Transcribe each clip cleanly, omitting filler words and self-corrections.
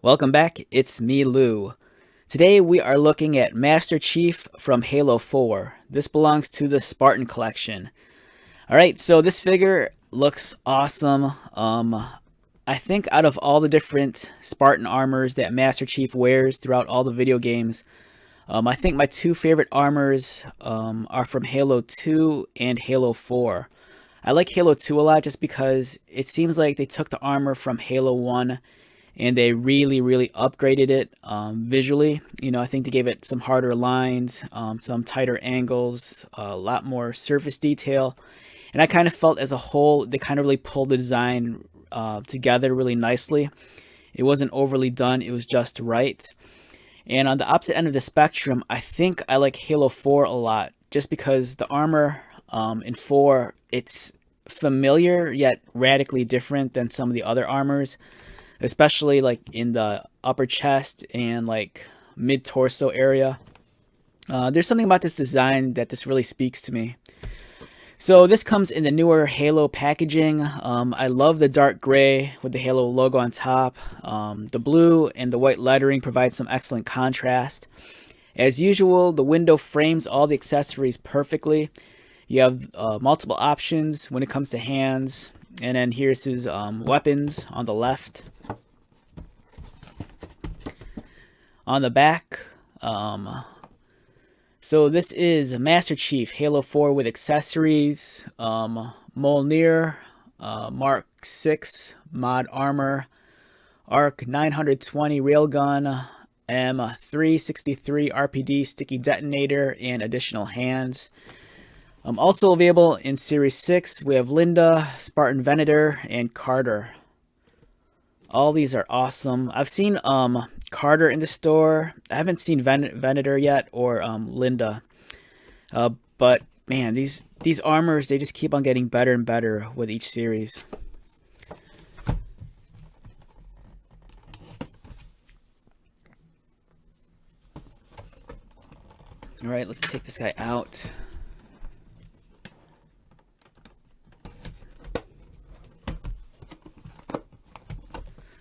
Welcome back, it's me, Lou. Today we are looking at Master Chief from Halo 4. This belongs to the Spartan collection. Alright, so this figure looks awesome. I think out of all the different Spartan armors that Master Chief wears throughout all the video games, I think my two favorite armors are from Halo 2 and Halo 4. I like Halo 2 a lot just because it seems like they took the armor from Halo 1 and they really upgraded it visually. You know, I think they gave it some harder lines, some tighter angles, a lot more surface detail, and I kind of felt as a whole they kind of really pulled the design together really nicely. It wasn't overly done, it was just right. And on the opposite end of the spectrum, I think I like Halo 4 a lot just because the armor in 4, it's familiar yet radically different than some of the other armors, especially like in the upper chest and like mid torso area. There's something about this design that just really speaks to me. So this comes in the newer Halo packaging. I love the dark gray with the Halo logo on top. The blue and the white lettering provide some excellent contrast. As usual, the window frames all the accessories perfectly. You have multiple options when it comes to hands. And then here's his weapons on the left. On the back, so this is Master Chief, Halo 4 with accessories, Mjolnir, Mark 6 mod armor, ARC 920 railgun, M363 RPD sticky detonator, and additional hands. Also available in Series 6, we have Linda, Spartan Venator, and Carter. All these are awesome. I've seen Carter in the store. I haven't seen Venator yet or Linda. But man, these armors, they just keep on getting better and better with each series. All right, let's take this guy out.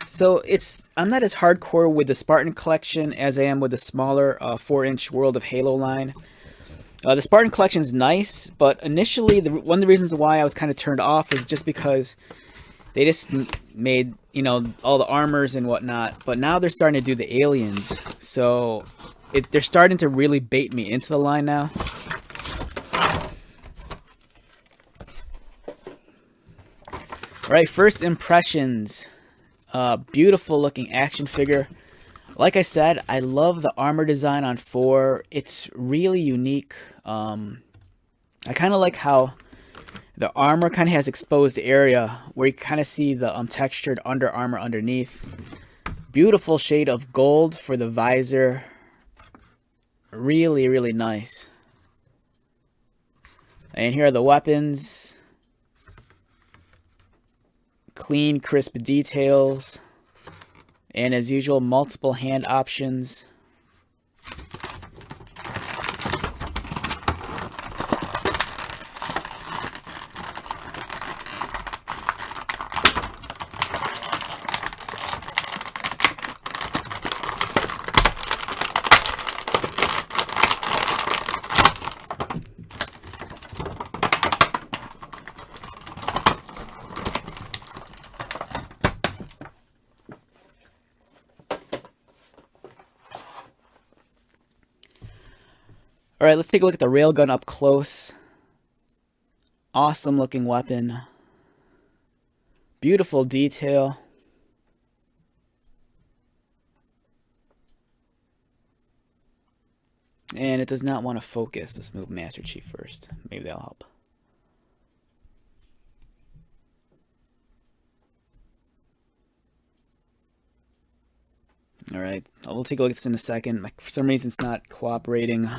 So I'm not as hardcore with the Spartan collection as I am with the smaller 4-inch World of Halo line. The Spartan collection is nice, but initially one of the reasons why I was kind of turned off was just because they just made, you know, all the armors and whatnot. But now they're starting to do the aliens, so they're starting to really bait me into the line now. All right, first impressions. Beautiful looking action figure. Like I said, I love the armor design on 4. It's really unique. I kind of like how the armor kind of has exposed area where you kind of see the textured under armor underneath. Beautiful shade of gold for the visor. Really nice. And here are the weapons. Clean, crisp details, and as usual, multiple hand options. Alright, let's take a look at the railgun up close. Awesome looking weapon. Beautiful detail. And it does not want to focus. Let's move Master Chief first. Maybe that'll help. Alright, we'll take a look at this in a second. For some reason it's not cooperating.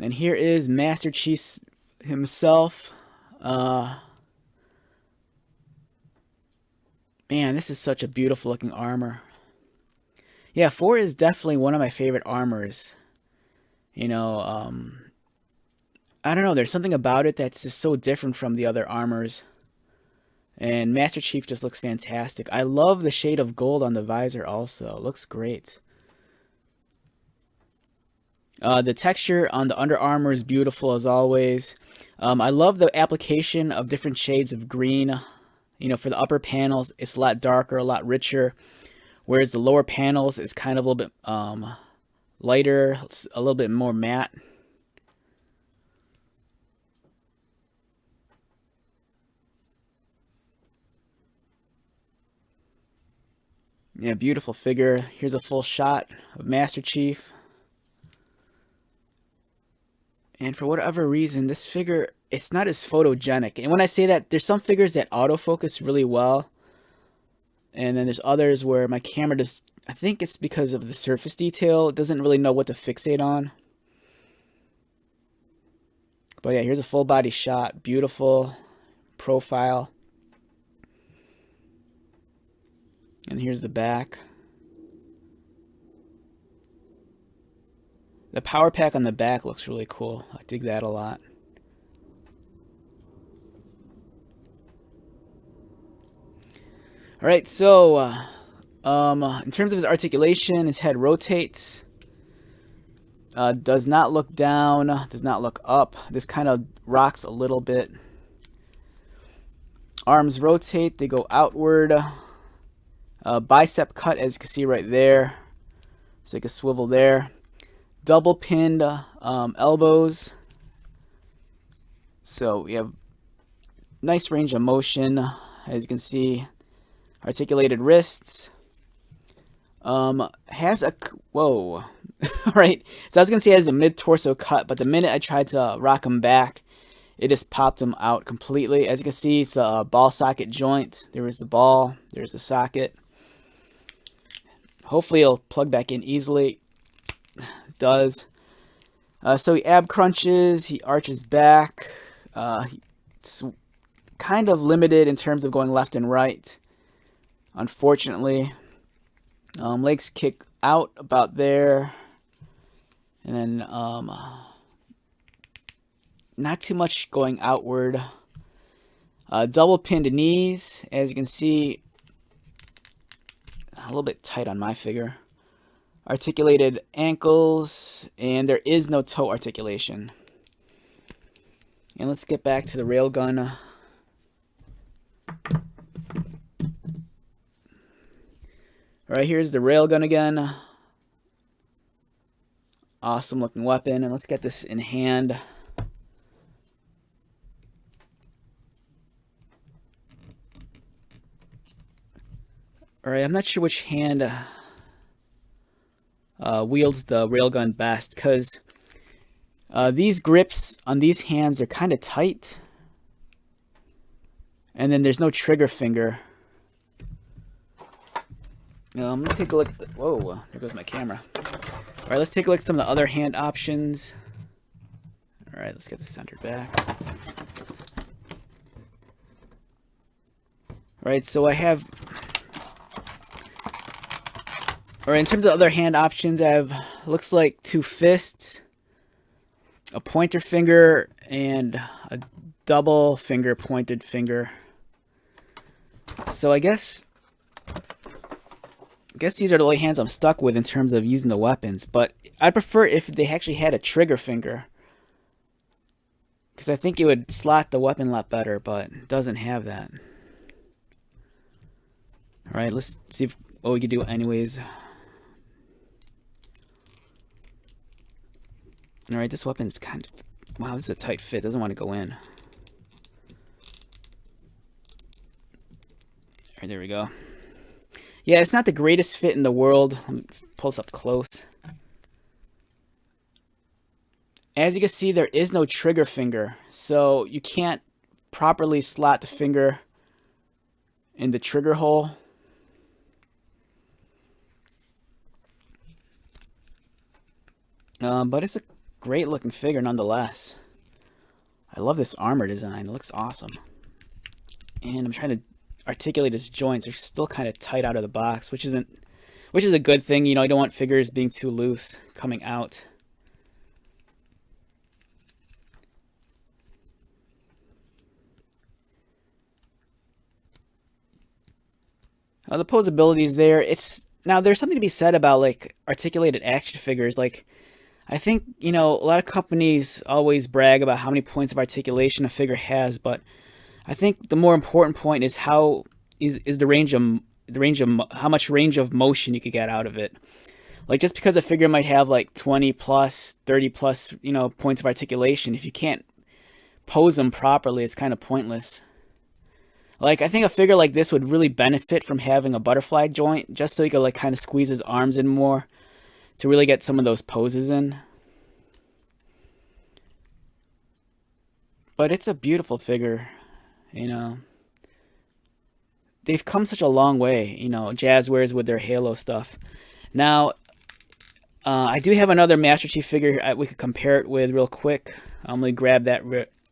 And here is Master Chief himself. Man, this is such a beautiful looking armor. Yeah, 4 is definitely one of my favorite armors. You know, I don't know, there's something about it that's just so different from the other armors. And Master Chief just looks fantastic. I love the shade of gold on the visor also. It looks great. The texture on the Under Armour is beautiful as always. I love the application of different shades of green. You know, for the upper panels, it's a lot darker, a lot richer. Whereas the lower panels is kind of a little bit lighter, a little bit more matte. Yeah, beautiful figure. Here's a full shot of Master Chief. And for whatever reason, this figure, it's not as photogenic. And when I say that, there's some figures that autofocus really well. And then there's others where my camera just, I think it's because of the surface detail, it doesn't really know what to fixate on. But yeah, here's a full body shot. Beautiful profile. And here's the back. The power pack on the back looks really cool. I dig that a lot. Alright, so in terms of his articulation, his head rotates. Does not look down, does not look up. This kind of rocks a little bit. Arms rotate, they go outward. Bicep cut, as you can see right there. So you can swivel there. Double pinned elbows. So we have nice range of motion, as you can see. Articulated wrists. Has a whoa. All right. So I was gonna say it has a mid torso cut, but the minute I tried to rock him back, it just popped him out completely. As you can see, it's a ball socket joint. There is the ball. There's the socket. Hopefully it'll plug back in easily. It does. So he ab crunches. He arches back. It's kind of limited in terms of going left and right. Unfortunately, legs kick out about there, and then not too much going outward. Double pinned knees, as you can see, a little bit tight on my figure. Articulated ankles, and there is no toe articulation. And let's get back to the railgun. Alright, here's the railgun again. Awesome looking weapon. And let's get this in hand. Alright, I'm not sure which hand wields the railgun best, because these grips on these hands are kind of tight. And then there's no trigger finger. I'm gonna take a look at the, whoa, there goes my camera. Alright, let's take a look at some of the other hand options. Alright, let's get this centered back. Alright, so I have, alright, in terms of other hand options, I have, looks like 2 fists, a pointer finger, and a double finger pointed finger. So I guess these are the only hands I'm stuck with in terms of using the weapons, but I'd prefer if they actually had a trigger finger, because I think it would slot the weapon a lot better, but it doesn't have that. Alright, let's see what we can do anyways. Alright, this weapon's kind of, wow, this is a tight fit, doesn't want to go in. Alright, there we go. Yeah, it's not the greatest fit in the world. Let me pull this up close. As you can see, there is no trigger finger, so you can't properly slot the finger in the trigger hole. But it's a great looking figure nonetheless. I love this armor design. It looks awesome. And I'm trying to articulate his joints. They're still kind of tight out of the box, which is a good thing. You know, you don't want figures being too loose coming out. The posability is there. Now there's something to be said about like articulated action figures. Like I think, you know, a lot of companies always brag about how many points of articulation a figure has, but I think the more important point is how is the range of how much range of motion you could get out of it. Like just because a figure might have like 20 plus, 30 plus, you know, points of articulation, if you can't pose them properly, it's kind of pointless. Like I think a figure like this would really benefit from having a butterfly joint, just so you could like kind of squeeze his arms in more to really get some of those poses in. But it's a beautiful figure, you know. They've come such a long way, you know, Jazzwares with their Halo stuff. Now, I do have another Master Chief figure we could compare it with real quick. I'm going to grab that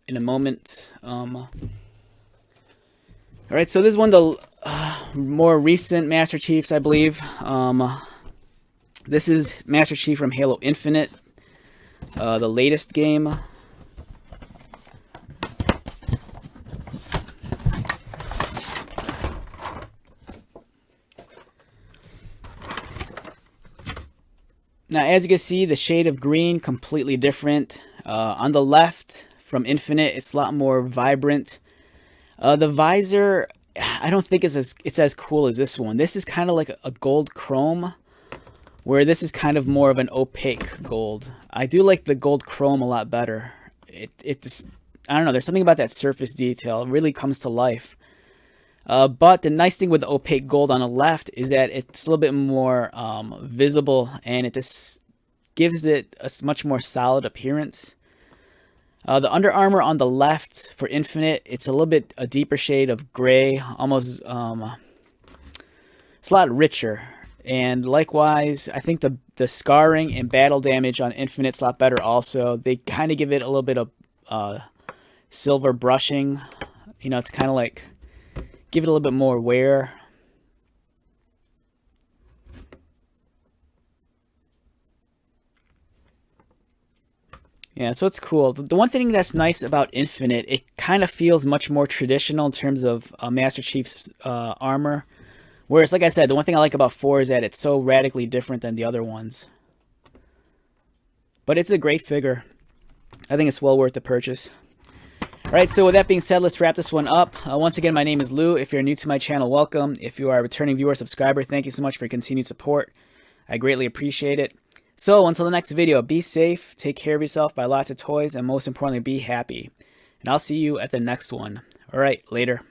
in a moment. Alright, so this is one of the more recent Master Chiefs, I believe. This is Master Chief from Halo Infinite, the latest game. Now, as you can see, the shade of green, completely different. On the left, from Infinite, it's a lot more vibrant. The visor, I don't think it's as cool as this one. This is kind of like a gold chrome, where this is kind of more of an opaque gold. I do like the gold chrome a lot better. It's I don't know, there's something about that surface detail. It really comes to life. But the nice thing with the opaque gold on the left is that it's a little bit more visible, and it just gives it a much more solid appearance. The Under Armour on the left for Infinite, it's a little bit a deeper shade of gray, almost it's a lot richer. And likewise, I think the scarring and battle damage on Infinite's a lot better also. They kind of give it a little bit of silver brushing. You know, it's kind of like give it a little bit more wear. Yeah, so it's cool. The one thing that's nice about Infinite, it kind of feels much more traditional in terms of Master Chief's armor. Whereas, like I said, the one thing I like about 4 is that it's so radically different than the other ones. But it's a great figure. I think it's well worth the purchase. Alright, so with that being said, let's wrap this one up. Once again, my name is Lou. If you're new to my channel, welcome. If you are a returning viewer or subscriber, thank you so much for your continued support. I greatly appreciate it. So, until the next video, be safe, take care of yourself, buy lots of toys, and most importantly, be happy. And I'll see you at the next one. Alright, later.